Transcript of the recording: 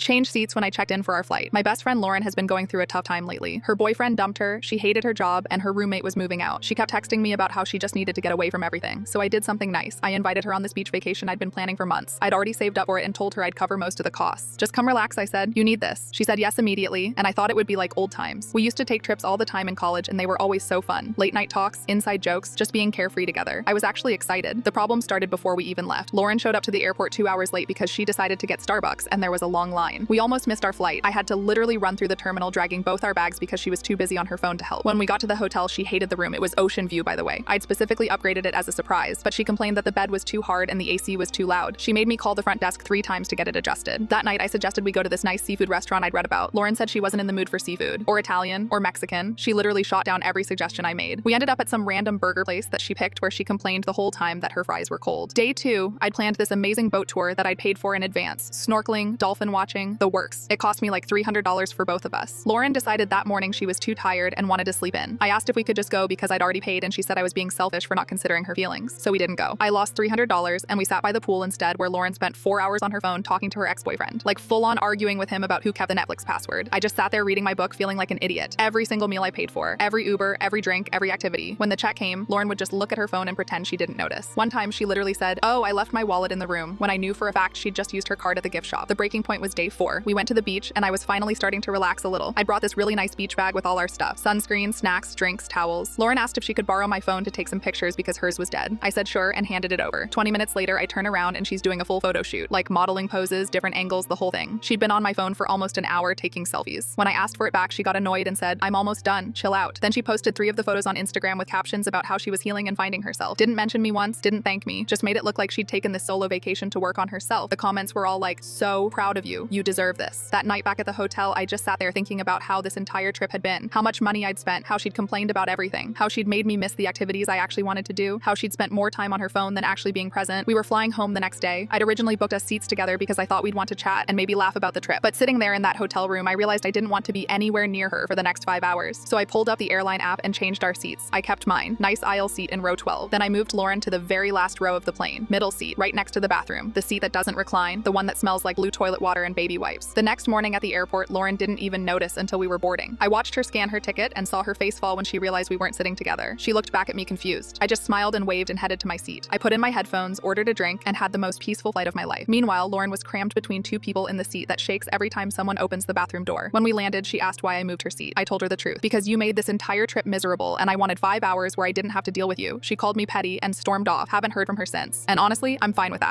Changed seats when I checked in for our flight. My best friend Lauren has been going through a tough time lately. Her boyfriend dumped her, she hated her job, and her roommate was moving out. She kept texting me about how she just needed to get away from everything. So I did something nice. I invited her on this beach vacation I'd been planning for months. I'd already saved up for it and told her I'd cover most of the costs. Just come relax, I said. You need this. She said yes immediately, and I thought it would be like old times. We used to take trips all the time in college, and they were always so fun. Late night talks, inside jokes, just being carefree together. I was actually excited. The problem started before we even left. Lauren showed up to the airport 2 hours late because she decided to get Starbucks, and there was a long line. We almost missed our flight. I had to literally run through the terminal dragging both our bags because she was too busy on her phone to help. When we got to the hotel, she hated the room. It was ocean view, by the way. I'd specifically upgraded it as a surprise, but she complained that the bed was too hard and the AC was too loud. She made me call the front desk 3 times to get it adjusted. That night, I suggested we go to this nice seafood restaurant I'd read about. Lauren said she wasn't in the mood for seafood, or Italian, or Mexican. She literally shot down every suggestion I made. We ended up at some random burger place that she picked where she complained the whole time that her fries were cold. Day 2, I'd planned this amazing boat tour that I'd paid for in advance. Snorkeling, dolphin watching, the works. It cost me like $300 for both of us. Lauren decided that morning she was too tired and wanted to sleep in. I asked if we could just go because I'd already paid, and she said I was being selfish for not considering her feelings, so we didn't go. I lost $300 and we sat by the pool instead, where Lauren spent 4 hours on her phone talking to her ex-boyfriend, like full on arguing with him about who kept the Netflix password. I just sat there reading my book feeling like an idiot. Every single meal I paid for, every Uber, every drink, every activity. When the check came, Lauren would just look at her phone and pretend she didn't notice. One time she literally said, "Oh, I left my wallet in the room," when I knew for a fact she'd just used her card at the gift shop. The breaking point was day 4. We went to the beach and I was finally starting to relax a little. I brought this really nice beach bag with all our stuff: sunscreen, snacks, drinks, towels. Lauren asked if she could borrow my phone to take some pictures because hers was dead. I said sure and handed it over. 20 minutes later, I turn around and she's doing a full photo shoot, like modeling poses, different angles, the whole thing. She'd been on my phone for almost an hour taking selfies. When I asked for it back, she got annoyed and said, "I'm almost done, chill out." Then she posted 3 of the photos on Instagram with captions about how she was healing and finding herself. Didn't mention me once, didn't thank me, just made it look like she'd taken this solo vacation to work on herself. The comments were all like, "So proud of you, you deserve this." That night back at the hotel, I just sat there thinking about how this entire trip had been, how much money I'd spent, how she'd complained about everything, how she'd made me miss the activities I actually wanted to do, how she'd spent more time on her phone than actually being present. We were flying home the next day. I'd originally booked us seats together because I thought we'd want to chat and maybe laugh about the trip. But sitting there in that hotel room, I realized I didn't want to be anywhere near her for the next 5 hours. So I pulled up the airline app and changed our seats. I kept mine, nice aisle seat in row 12. Then I moved Lauren to the very last row of the plane, middle seat, right next to the bathroom, the seat that doesn't recline, the one that smells like blue toilet water and baby wipes. The next morning at the airport, Lauren didn't even notice until we were boarding. I watched her scan her ticket and saw her face fall when she realized we weren't sitting together. She looked back at me confused. I just smiled and waved and headed to my seat. I put in my headphones, ordered a drink, and had the most peaceful flight of my life. Meanwhile, Lauren was crammed between 2 people in the seat that shakes every time someone opens the bathroom door. When we landed, she asked why I moved her seat. I told her the truth. "Because you made this entire trip miserable and I wanted 5 hours where I didn't have to deal with you." She called me petty and stormed off. Haven't heard from her since. And honestly, I'm fine with that.